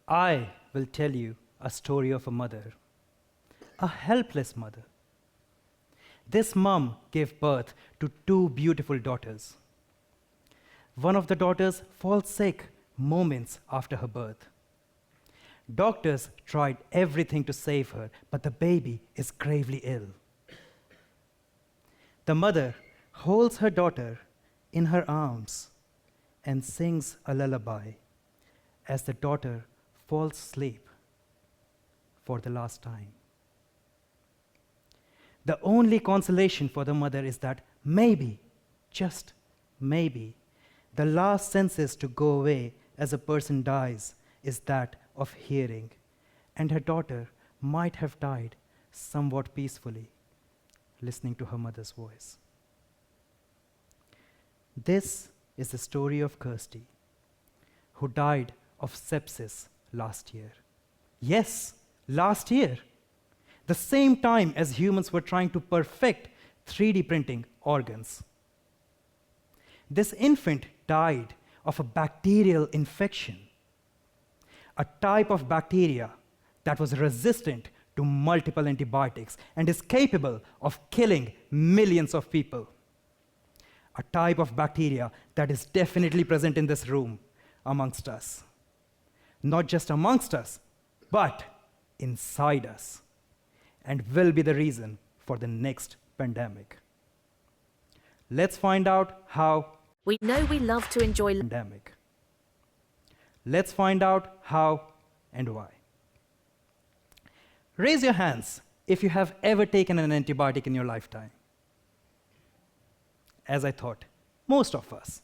I will tell you a story of a mother, a helpless mother. This mom gave birth to two beautiful daughters. One of the daughters falls sick moments after her birth. Doctors tried everything to save her, but the baby is gravely ill. The mother holds her daughter in her arms and sings a lullaby as the daughter falls asleep for the last time. The only consolation for the mother is that maybe, just maybe, the last senses to go away as a person dies is that of hearing, and her daughter might have died somewhat peacefully, listening to her mother's voice. This is the story of Kirsty, who died of sepsis last year. Yes, last year. The same time as humans were trying to perfect 3D printing organs. This infant died of a bacterial infection, a type of bacteria that was resistant to multiple antibiotics and is capable of killing millions of people. A type of bacteria that is definitely present in this room amongst us. Not just amongst us, but inside us, and will be the reason for the next pandemic. Let's find out how. We know we love to enjoy Pandemic. Let's find out how and why. Raise your hands if you have ever taken an antibiotic in your lifetime. As I thought, most of us.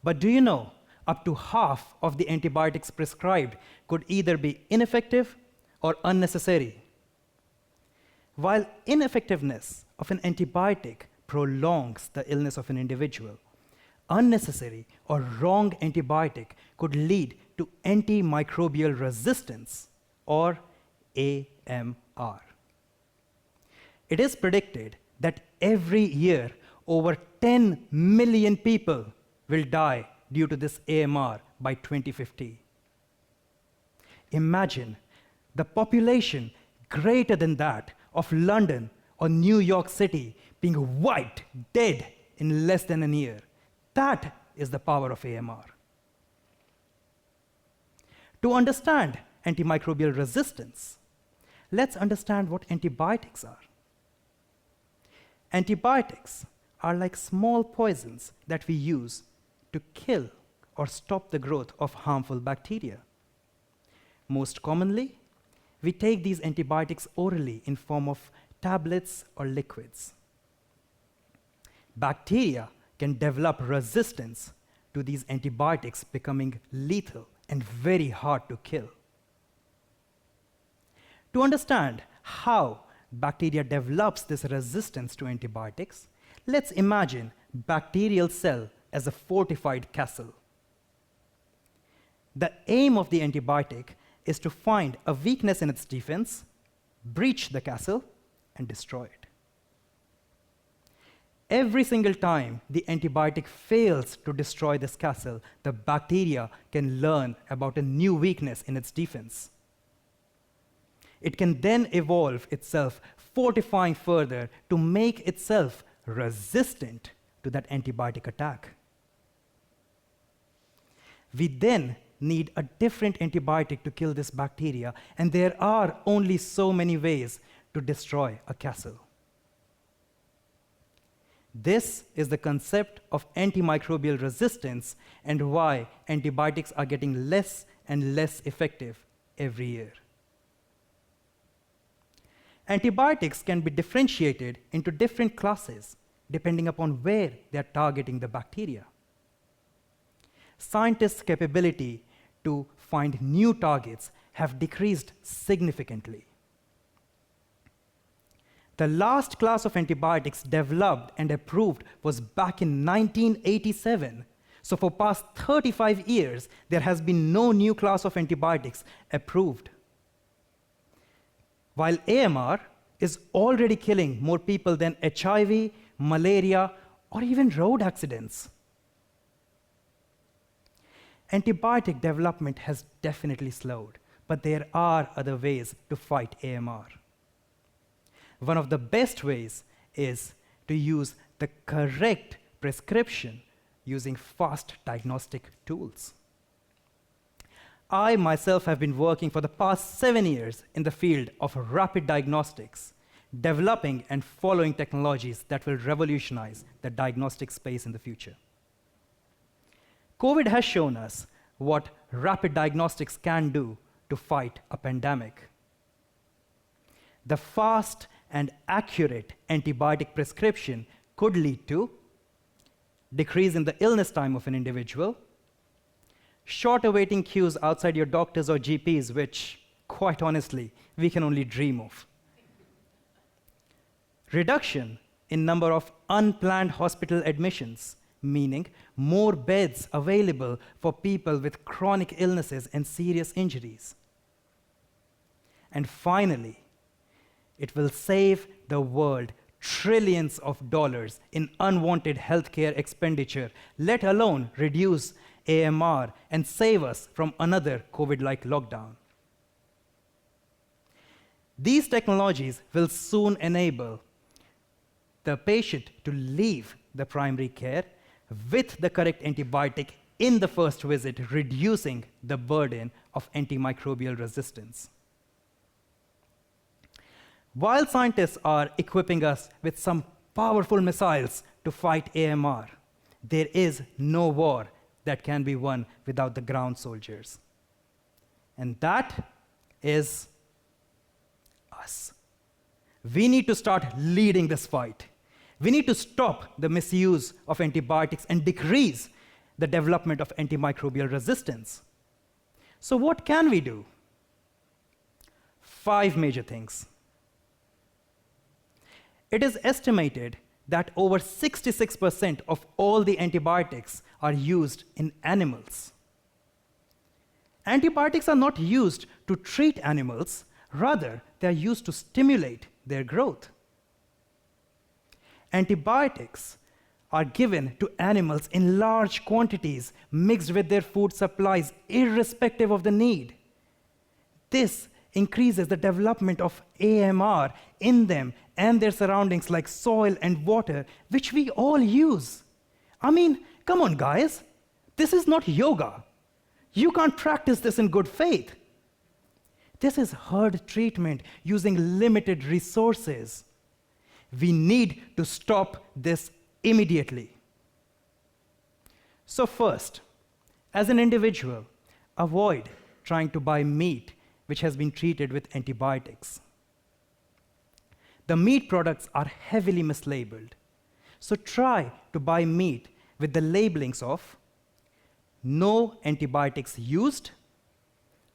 But do you know, up to half of the antibiotics prescribed could either be ineffective or unnecessary. While ineffectiveness of an antibiotic prolongs the illness of an individual, unnecessary or wrong antibiotic could lead to antimicrobial resistance, or AMR. It is predicted that every year over 10 million people will die due to this AMR by 2050. Imagine the population greater than that of London or New York City being wiped dead in less than a year. That is the power of AMR. To understand antimicrobial resistance, let's understand what antibiotics are. Antibiotics are like small poisons that we use to kill or stop the growth of harmful bacteria. Most commonly, we take these antibiotics orally in form of tablets or liquids. Bacteria can develop resistance to these antibiotics, becoming lethal and very hard to kill. To understand how bacteria develops this resistance to antibiotics, let's imagine bacterial cell as a fortified castle. The aim of the antibiotic is to find a weakness in its defense, breach the castle, and destroy it. Every single time the antibiotic fails to destroy this castle, the bacteria can learn about a new weakness in its defense. It can then evolve itself, fortifying further to make itself resistant to that antibiotic attack. We then need a different antibiotic to kill this bacteria, and there are only so many ways to destroy a castle. This is the concept of antimicrobial resistance and why antibiotics are getting less and less effective every year. Antibiotics can be differentiated into different classes depending upon where they are targeting the bacteria. Scientists' capability to find new targets have decreased significantly. The last class of antibiotics developed and approved was back in 1987. So for past 35 years, there has been no new class of antibiotics approved. While AMR is already killing more people than HIV, malaria, or even road accidents. Antibiotic development has definitely slowed, but there are other ways to fight AMR. One of the best ways is to use the correct prescription using fast diagnostic tools. I myself have been working for the past 7 years in the field of rapid diagnostics, developing and following technologies that will revolutionize the diagnostic space in the future. COVID has shown us what rapid diagnostics can do to fight a pandemic. The fast and accurate antibiotic prescription could lead to decrease in the illness time of an individual, shorter waiting queues outside your doctors or GPs, which, quite honestly, we can only dream of. Reduction in number of unplanned hospital admissions, meaning more beds available for people with chronic illnesses and serious injuries. And finally, it will save the world trillions of dollars in unwanted healthcare expenditure, let alone reduce AMR and save us from another COVID-like lockdown. These technologies will soon enable the patient to leave the primary care with the correct antibiotic in the first visit, reducing the burden of antimicrobial resistance. While scientists are equipping us with some powerful missiles to fight AMR, there is no war that can be won without the ground soldiers. And that is us. We need to start leading this fight. We need to stop the misuse of antibiotics and decrease the development of antimicrobial resistance. So what can we do? 5 major things. It is estimated that over 66% of all the antibiotics are used in animals. Antibiotics are not used to treat animals, rather, they are used to stimulate their growth. Antibiotics are given to animals in large quantities, mixed with their food supplies, irrespective of the need. This increases the development of AMR in them and their surroundings like soil and water, which we all use. I mean, come on, guys. This is not yoga. You can't practice this in good faith. This is hard treatment using limited resources. We need to stop this immediately. So first, as an individual, avoid trying to buy meat which has been treated with antibiotics. The meat products are heavily mislabeled, so try to buy meat with the labelings of no antibiotics used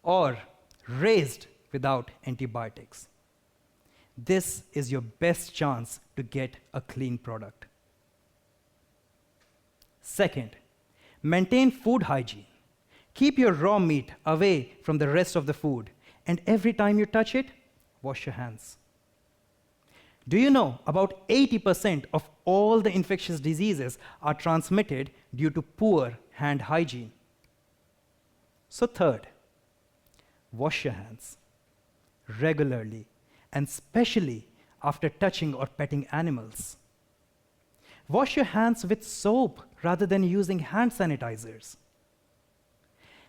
or raised without antibiotics. This is your best chance to get a clean product. Second, maintain food hygiene. Keep your raw meat away from the rest of the food, and every time you touch it, wash your hands. Do you know about 80% of all the infectious diseases are transmitted due to poor hand hygiene? So third, wash your hands regularly, and especially after touching or petting animals. Wash your hands with soap rather than using hand sanitizers.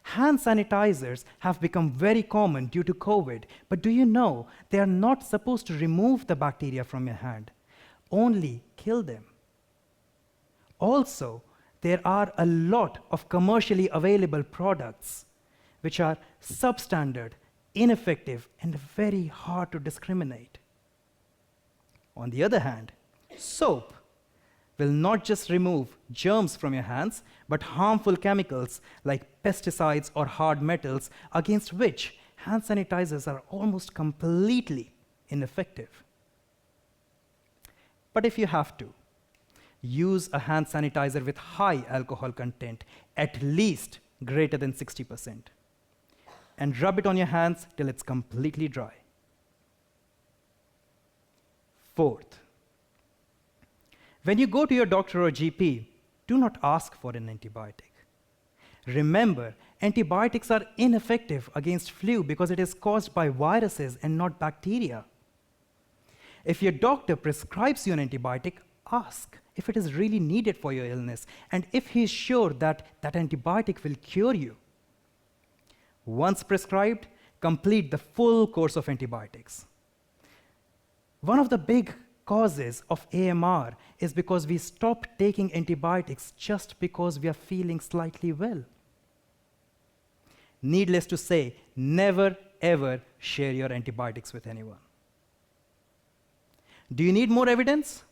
Hand sanitizers have become very common due to COVID, but do you know they are not supposed to remove the bacteria from your hand, only kill them. Also, there are a lot of commercially available products which are substandard, ineffective, and very hard to discriminate. On the other hand, soap will not just remove germs from your hands, but harmful chemicals like pesticides or hard metals, against which hand sanitizers are almost completely ineffective. But if you have to, use a hand sanitizer with high alcohol content, at least greater than 60%, and rub it on your hands till it's completely dry. Fourth, when you go to your doctor or GP, do not ask for an antibiotic. Remember, antibiotics are ineffective against flu because it is caused by viruses and not bacteria. If your doctor prescribes you an antibiotic, ask if it is really needed for your illness and if he is sure that that antibiotic will cure you. Once prescribed, complete the full course of antibiotics. One of the big causes of AMR is because we stop taking antibiotics just because we are feeling slightly well. Needless to say, never ever share your antibiotics with anyone. Do you need more evidence?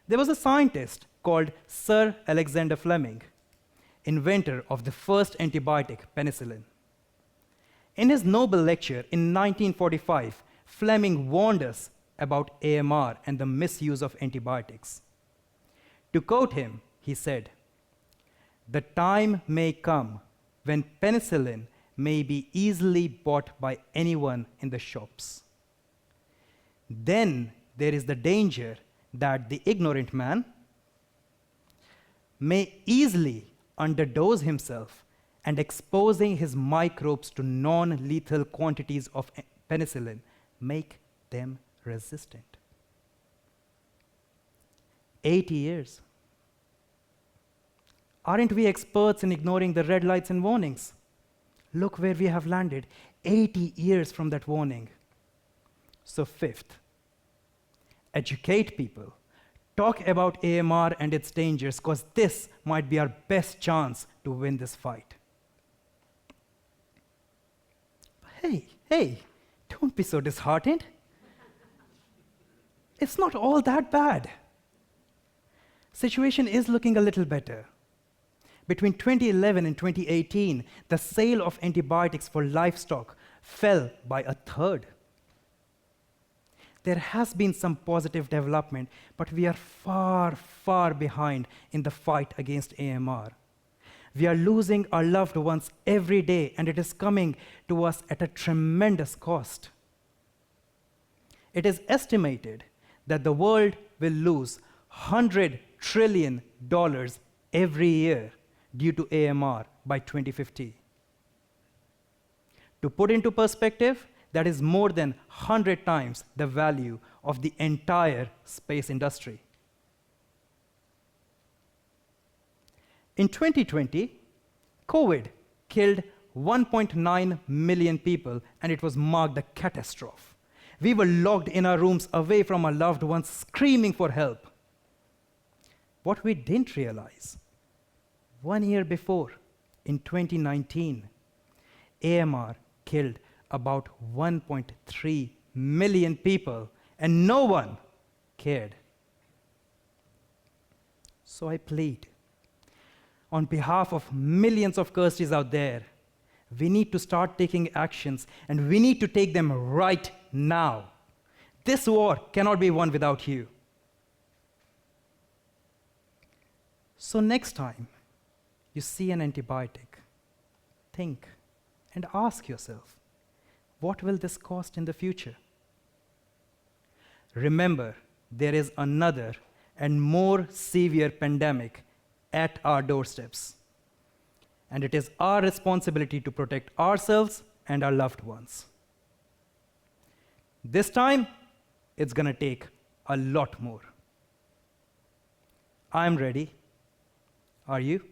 There was a scientist called Sir Alexander Fleming, inventor of the first antibiotic, penicillin. In his Nobel lecture in 1945, Fleming warned us about AMR and the misuse of antibiotics. To quote him, he said, "The time may come when penicillin may be easily bought by anyone in the shops. Then there is the danger that the ignorant man may easily underdose himself and exposing his microbes to non-lethal quantities of penicillin make them resistant." 80 years. Aren't we experts in ignoring the red lights and warnings? Look where we have landed, 80 years from that warning. So fifth, educate people. Talk about AMR and its dangers, because this might be our best chance to win this fight. Hey, don't be so disheartened. It's not all that bad. Situation is looking a little better. Between 2011 and 2018, the sale of antibiotics for livestock fell by a third. There has been some positive development, but we are far, far behind in the fight against AMR. We are losing our loved ones every day, and it is coming to us at a tremendous cost. It is estimated that the world will lose $100 trillion every year due to AMR by 2050. To put into perspective, that is more than 100 times the value of the entire space industry. In 2020, COVID killed 1.9 million people, and it was marked a catastrophe. We were locked in our rooms away from our loved ones, screaming for help. What we didn't realize, 1 year before, in 2019, AMR killed about 1.3 million people, and no one cared. So I plead, on behalf of millions of Kirsties out there, we need to start taking actions, and we need to take them right now. This war cannot be won without you. So next time you see an antibiotic, think and ask yourself, what will this cost in the future? Remember, there is another and more severe pandemic at our doorsteps. And it is our responsibility to protect ourselves and our loved ones. This time, it's going to take a lot more. I'm ready. Are you?